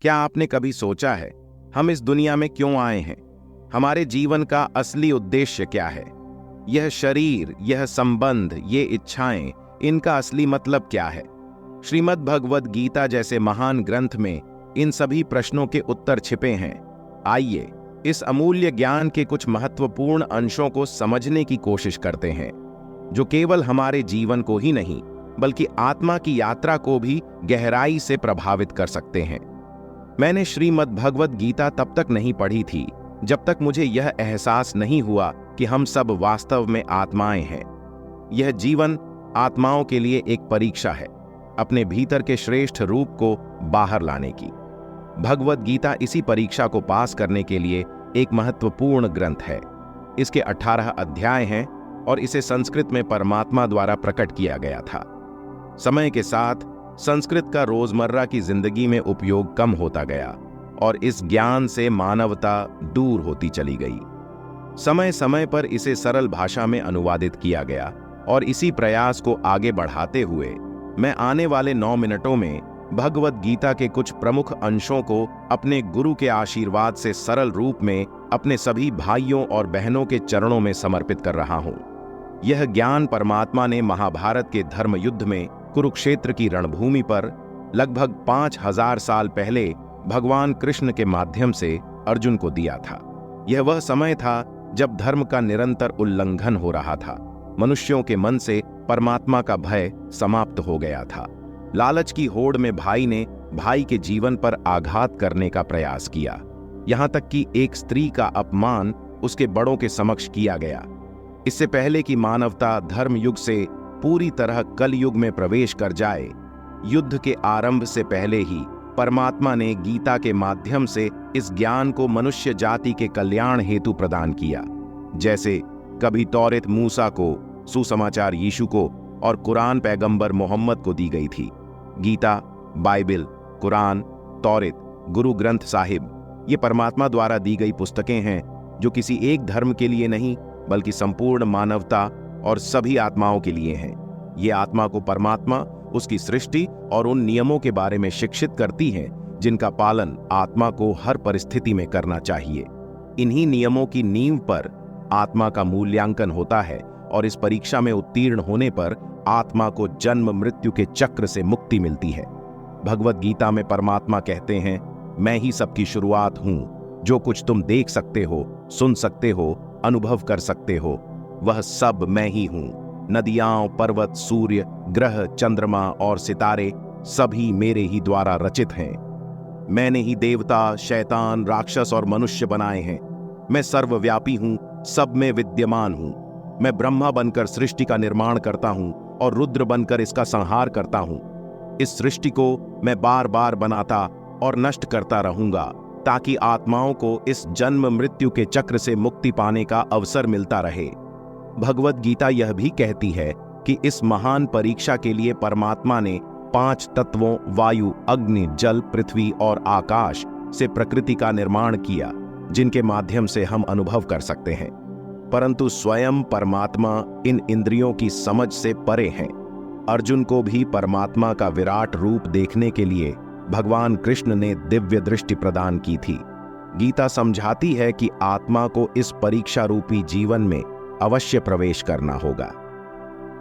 क्या आपने कभी सोचा है हम इस दुनिया में क्यों आए हैं? हमारे जीवन का असली उद्देश्य क्या है? यह शरीर, यह संबंध, ये इच्छाएं, इनका असली मतलब क्या है? श्रीमद् भगवद गीता जैसे महान ग्रंथ में इन सभी प्रश्नों के उत्तर छिपे हैं। आइए इस अमूल्य ज्ञान के कुछ महत्वपूर्ण अंशों को समझने की कोशिश करते हैं, जो केवल हमारे जीवन को ही नहीं बल्कि आत्मा की यात्रा को भी गहराई से प्रभावित कर सकते हैं। मैंने श्रीमद् भगवद गीता तब तक नहीं पढ़ी थी जब तक मुझे यह एहसास नहीं हुआ कि हम सब वास्तव में आत्माएं हैं। यह जीवन आत्माओं के लिए एक परीक्षा है, अपने भीतर के श्रेष्ठ रूप को बाहर लाने की। भगवद गीता इसी परीक्षा को पास करने के लिए एक महत्वपूर्ण ग्रंथ है। इसके 18 अध्याय हैं और इसे संस्कृत में परमात्मा द्वारा प्रकट किया गया था। समय के साथ संस्कृत का रोजमर्रा की जिंदगी में उपयोग कम होता गया और इस ज्ञान से मानवता दूर होती चली गई। समय समय पर इसे सरल भाषा में अनुवादित किया गया और इसी प्रयास को आगे बढ़ाते हुए मैं आने वाले 9 मिनटों में भगवद गीता के कुछ प्रमुख अंशों को अपने गुरु के आशीर्वाद से सरल रूप में अपने सभी भाइयों और बहनों के चरणों में समर्पित कर रहा हूं। यह ज्ञान परमात्मा ने महाभारत के धर्म युद्ध में कुरुक्षेत्र की रणभूमि पर लगभग 5000 साल पहले भगवान कृष्ण के माध्यम से अर्जुन को दिया था। यह वह समय था जब धर्म का निरंतर उल्लंघन हो रहा था। मनुष्यों के मन से परमात्मा का भय समाप्त हो गया था। लालच की होड़ में भाई ने भाई के जीवन पर आघात करने का प्रयास किया, यहां तक कि एक स्त्री का अपमान उसके बड़ों के समक्ष किया गया। इससे पहले कि मानवता धर्म युग से पूरी तरह कलयुग में प्रवेश कर जाए, युद्ध के आरंभ से पहले ही परमात्मा ने गीता के माध्यम से इस ज्ञान को मनुष्य जाति के कल्याण हेतु प्रदान किया। जैसे कभी तौरेत मूसा को, सुसमाचार यीशु को और कुरान पैगंबर मोहम्मद को दी गई थी। गीता, बाइबिल, कुरान, तौरेत, गुरु ग्रंथ साहिब, ये परमात्मा द्वारा दी गई पुस्तकें हैं जो किसी एक धर्म के लिए नहीं बल्कि संपूर्ण मानवता और सभी आत्माओं के लिए हैं। ये आत्मा को परमात्मा, उसकी सृष्टि और उन नियमों के बारे में शिक्षित करती हैं जिनका पालन आत्मा को हर परिस्थिति में करना चाहिए। इन्हीं नियमों की नींव पर आत्मा का मूल्यांकन होता है और इस परीक्षा में उत्तीर्ण होने पर आत्मा को जन्म मृत्यु के चक्र से मुक्ति मिलती है। भगवद गीता में परमात्मा कहते हैं, मैं ही सबकी शुरुआत हूं। जो कुछ तुम देख सकते हो, सुन सकते हो, अनुभव कर सकते हो, वह सब मैं ही हूं। नदियां, पर्वत, सूर्य, ग्रह, चंद्रमा और सितारे सभी मेरे ही द्वारा रचित हैं। मैंने ही देवता, शैतान, राक्षस और मनुष्य बनाए हैं। मैं सर्वव्यापी हूं, सब में विद्यमान हूं। मैं ब्रह्मा बनकर सृष्टि का निर्माण करता हूं और रुद्र बनकर इसका संहार करता हूं। इस सृष्टि को मैं बार बार बनाता और नष्ट करता रहूंगा ताकि आत्माओं को इस जन्म मृत्यु के चक्र से मुक्ति पाने का अवसर मिलता रहे। भगवद गीता यह भी कहती है कि इस महान परीक्षा के लिए परमात्मा ने 5 तत्वों वायु, अग्नि, जल, पृथ्वी और आकाश से प्रकृति का निर्माण किया, जिनके माध्यम से हम अनुभव कर सकते हैं। परंतु स्वयं परमात्मा इन इंद्रियों की समझ से परे हैं। अर्जुन को भी परमात्मा का विराट रूप देखने के लिए भगवान कृष्ण ने दिव्य दृष्टि प्रदान की थी। गीता समझाती है कि आत्मा को इस परीक्षा रूपी जीवन में अवश्य प्रवेश करना होगा।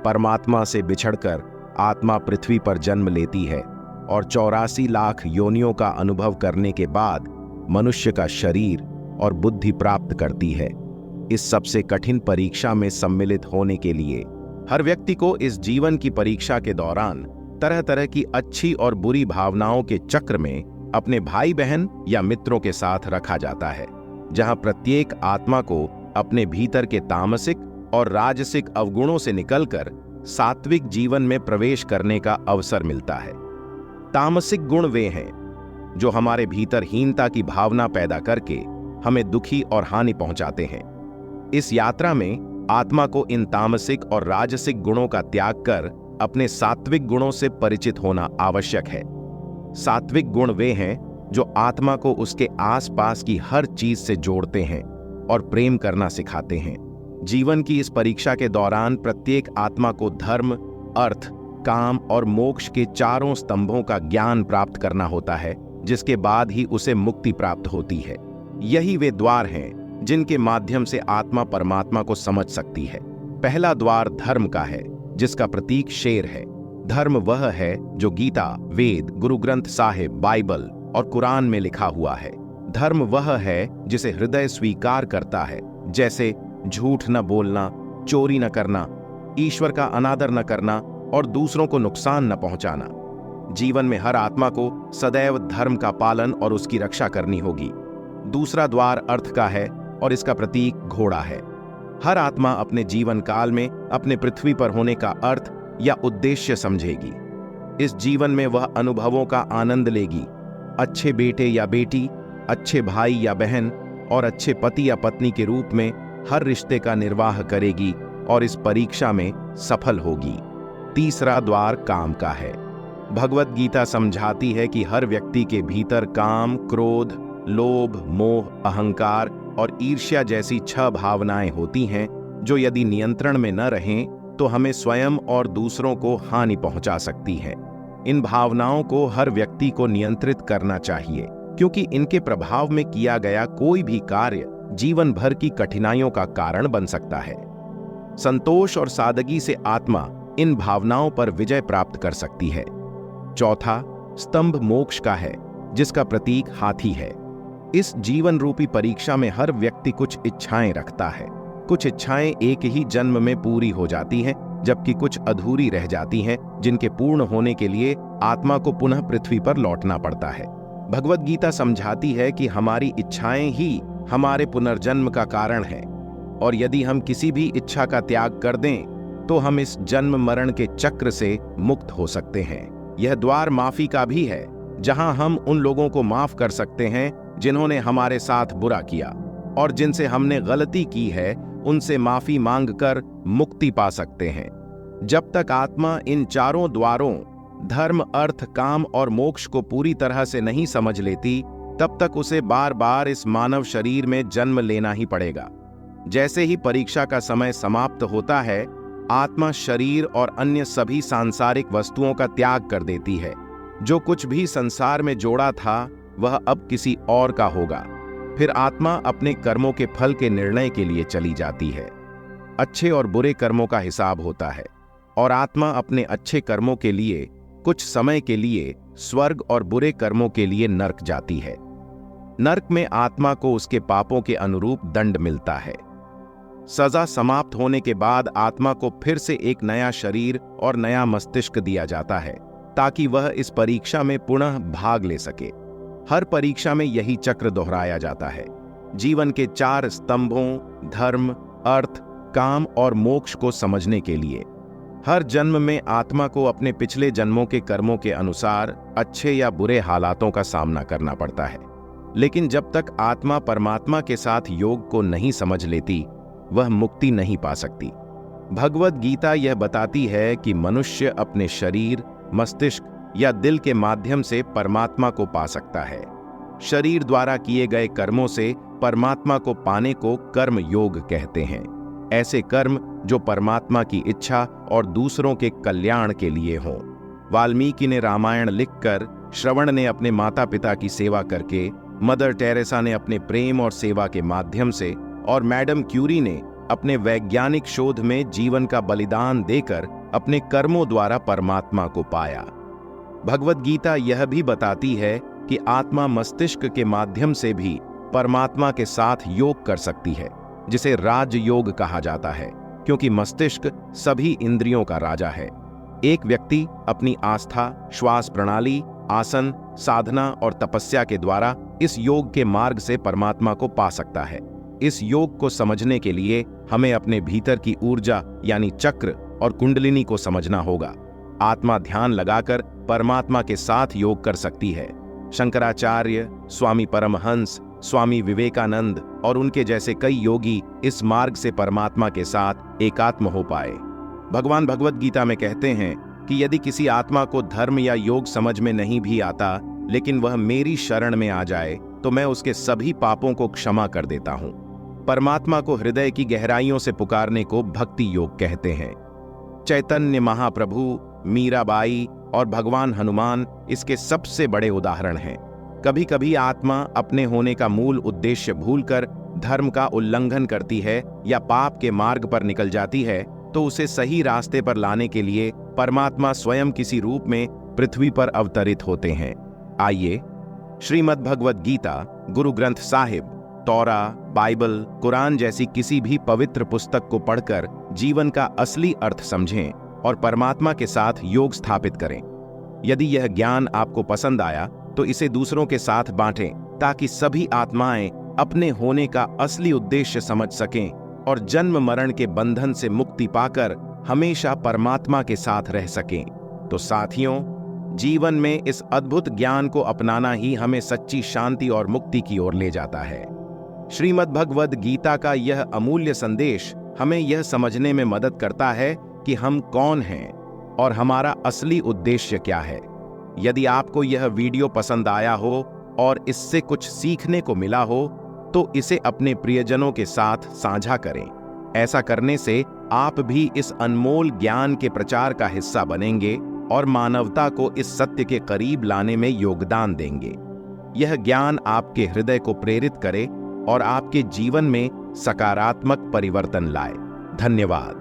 परमात्मा से बिछड़कर आत्मा पृथ्वी पर जन्म लेती है और 84 लाख योनियों का अनुभव करने के बाद मनुष्य का शरीर और बुद्धि प्राप्त करती है। इस सबसे कठिन परीक्षा में सम्मिलित होने के लिए हर व्यक्ति को इस जीवन की परीक्षा के दौरान तरह तरह की अच्छी और बुरी भावनाओं के चक्र में अपने भाई बहन या मित्रों के साथ रखा जाता है, जहां प्रत्येक आत्मा को अपने भीतर के तामसिक और राजसिक अवगुणों से निकलकर सात्विक जीवन में प्रवेश करने का अवसर मिलता है। तामसिक गुण वे हैं जो हमारे भीतर हीनता की भावना पैदा करके हमें दुखी और हानि पहुंचाते हैं। इस यात्रा में आत्मा को इन तामसिक और राजसिक गुणों का त्याग कर अपने सात्विक गुणों से परिचित होना आवश्यक है। सात्विक गुण वे हैं जो आत्मा को उसके आसपास की हर चीज से जोड़ते हैं और प्रेम करना सिखाते हैं। जीवन की इस परीक्षा के दौरान प्रत्येक आत्मा को धर्म, अर्थ, काम और मोक्ष के चारों स्तंभों का ज्ञान प्राप्त करना होता है जिसके बाद ही उसे मुक्ति प्राप्त होती है। यही वे द्वार हैं जिनके माध्यम से आत्मा परमात्मा को समझ सकती है। पहला द्वार धर्म का है, जिसका प्रतीक शेर है। धर्म वह है जो गीता, वेद, गुरु ग्रंथ साहिब, बाइबल और कुरान में लिखा हुआ है। धर्म वह है जिसे हृदय स्वीकार करता है, जैसे झूठ न बोलना, चोरी न करना, ईश्वर का अनादर न करना और दूसरों को नुकसान न पहुंचाना। जीवन में हर आत्मा को सदैव धर्म का पालन और उसकी रक्षा करनी होगी। दूसरा द्वार अर्थ का है और इसका प्रतीक घोड़ा है। हर आत्मा अपने जीवन काल में अपने पृथ्वी पर होने का अर्थ या उद्देश्य समझेगी। इस जीवन में वह अनुभवों का आनंद लेगी, अच्छे बेटे या बेटी, अच्छे भाई या बहन और अच्छे पति या पत्नी के रूप में हर रिश्ते का निर्वाह करेगी और इस परीक्षा में सफल होगी। तीसरा द्वार काम का है। भगवत गीता समझाती है कि हर व्यक्ति के भीतर काम, क्रोध, लोभ, मोह, अहंकार और ईर्ष्या जैसी 6 भावनाएं होती हैं, जो यदि नियंत्रण में न रहें तो हमें स्वयं और दूसरों को हानि पहुंचा सकती हैं। इन भावनाओं को हर व्यक्ति को नियंत्रित करना चाहिए, क्योंकि इनके प्रभाव में किया गया कोई भी कार्य जीवन भर की कठिनाइयों का कारण बन सकता है। संतोष और सादगी से आत्मा इन भावनाओं पर विजय प्राप्त कर सकती है। चौथा स्तंभ मोक्ष का है, जिसका प्रतीक हाथी है। इस जीवन रूपी परीक्षा में हर व्यक्ति कुछ इच्छाएं रखता है। कुछ इच्छाएं एक ही जन्म में पूरी हो जाती हैं, जबकि कुछ अधूरी रह जाती हैं, जिनके पूर्ण होने के लिए आत्मा को पुनः पृथ्वी पर लौटना पड़ता है। भगवत गीता समझाती है कि हमारी इच्छाएं ही हमारे पुनर्जन्म का कारण है, और यदि हम किसी भी इच्छा का त्याग कर दें तो हम इस जन्म मरण के चक्र से मुक्त हो सकते हैं। यह द्वार माफी का भी है, जहां हम उन लोगों को माफ कर सकते हैं जिन्होंने हमारे साथ बुरा किया, और जिनसे हमने गलती की है उनसे माफी मांगकर मुक्ति पा सकते हैं। जब तक आत्मा इन चारों द्वारों धर्म, अर्थ, काम और मोक्ष को पूरी तरह से नहीं समझ लेती, तब तक उसे बार बार इस मानव शरीर में जन्म लेना ही पड़ेगा। जैसे ही परीक्षा का समय समाप्त होता है, आत्मा शरीर और अन्य सभी सांसारिक वस्तुओं का त्याग कर देती है। जो कुछ भी संसार में जोड़ा था वह अब किसी और का होगा। फिर आत्मा अपने कर्मों के फल के निर्णय के लिए चली जाती है। अच्छे और बुरे कर्मों का हिसाब होता है, और आत्मा अपने अच्छे कर्मों के लिए कुछ समय के लिए स्वर्ग और बुरे कर्मों के लिए नरक जाती है। नरक में आत्मा को उसके पापों के अनुरूप दंड मिलता है। सजा समाप्त होने के बाद आत्मा को फिर से एक नया शरीर और नया मस्तिष्क दिया जाता है, ताकि वह इस परीक्षा में पुनः भाग ले सके। हर परीक्षा में यही चक्र दोहराया जाता है। जीवन के 4 स्तंभों धर्म, अर्थ, काम और मोक्ष को समझने के लिए हर जन्म में आत्मा को अपने पिछले जन्मों के कर्मों के अनुसार अच्छे या बुरे हालातों का सामना करना पड़ता है। लेकिन जब तक आत्मा परमात्मा के साथ योग को नहीं समझ लेती, वह मुक्ति नहीं पा सकती। भगवत गीता यह बताती है कि मनुष्य अपने शरीर, मस्तिष्क या दिल के माध्यम से परमात्मा को पा सकता है। शरीर द्वारा किए गए कर्मों से परमात्मा को पाने को कर्म योग कहते हैं। ऐसे कर्म जो परमात्मा की इच्छा और दूसरों के कल्याण के लिए हों। वाल्मीकि ने रामायण लिखकर, श्रवण ने अपने माता पिता की सेवा करके, मदर टेरेसा ने अपने प्रेम और सेवा के माध्यम से, और मैडम क्यूरी ने अपने वैज्ञानिक शोध में जीवन का बलिदान देकर अपने कर्मों द्वारा परमात्मा को पाया। भगवत गीता यह भी बताती है कि आत्मा मस्तिष्क के माध्यम से भी परमात्मा के साथ योग कर सकती है, जिसे राजयोग कहा जाता है, क्योंकि मस्तिष्क सभी इंद्रियों का राजा है। एक व्यक्ति अपनी आस्था, श्वास प्रणाली, आसन, साधना और तपस्या के द्वारा इस योग के मार्ग से परमात्मा को पा सकता है। इस योग को समझने के लिए हमें अपने भीतर की ऊर्जा यानी चक्र और कुंडलिनी को समझना होगा। आत्मा ध्यान लगाकर परमात्मा के साथ योग कर सकती है। शंकराचार्य, स्वामी परमहंस, स्वामी विवेकानंद और उनके जैसे कई योगी इस मार्ग से परमात्मा के साथ एकात्म हो पाए। भगवान भगवत गीता में कहते हैं कि यदि किसी आत्मा को धर्म या योग समझ में नहीं भी आता, लेकिन वह मेरी शरण में आ जाए, तो मैं उसके सभी पापों को क्षमा कर देता हूं। परमात्मा को हृदय की गहराइयों से पुकारने को भक्ति योग कहते हैं। चैतन्य महाप्रभु, मीराबाई और भगवान हनुमान इसके सबसे बड़े उदाहरण हैं। कभी कभी आत्मा अपने होने का मूल उद्देश्य भूलकर धर्म का उल्लंघन करती है या पाप के मार्ग पर निकल जाती है, तो उसे सही रास्ते पर लाने के लिए परमात्मा स्वयं किसी रूप में पृथ्वी पर अवतरित होते हैं। आइए श्रीमद् भगवद गीता, गुरु ग्रंथ साहिब, तौरा, बाइबल, कुरान जैसी किसी भी पवित्र पुस्तक को पढ़कर जीवन का असली अर्थ समझें और परमात्मा के साथ योग स्थापित करें। यदि यह ज्ञान आपको पसंद आया तो इसे दूसरों के साथ बांटें, ताकि सभी आत्माएं अपने होने का असली उद्देश्य समझ सकें और जन्म मरण के बंधन से मुक्ति पाकर हमेशा परमात्मा के साथ रह सकें। तो साथियों, जीवन में इस अद्भुत ज्ञान को अपनाना ही हमें सच्ची शांति और मुक्ति की ओर ले जाता है। श्रीमद् भगवद गीता का यह अमूल्य संदेश हमें यह समझने में मदद करता है कि हम कौन हैं और हमारा असली उद्देश्य क्या है। यदि आपको यह वीडियो पसंद आया हो और इससे कुछ सीखने को मिला हो, तो इसे अपने प्रियजनों के साथ साझा करें। ऐसा करने से आप भी इस अनमोल ज्ञान के प्रचार का हिस्सा बनेंगे और मानवता को इस सत्य के करीब लाने में योगदान देंगे। यह ज्ञान आपके हृदय को प्रेरित करे और आपके जीवन में सकारात्मक परिवर्तन लाए। धन्यवाद।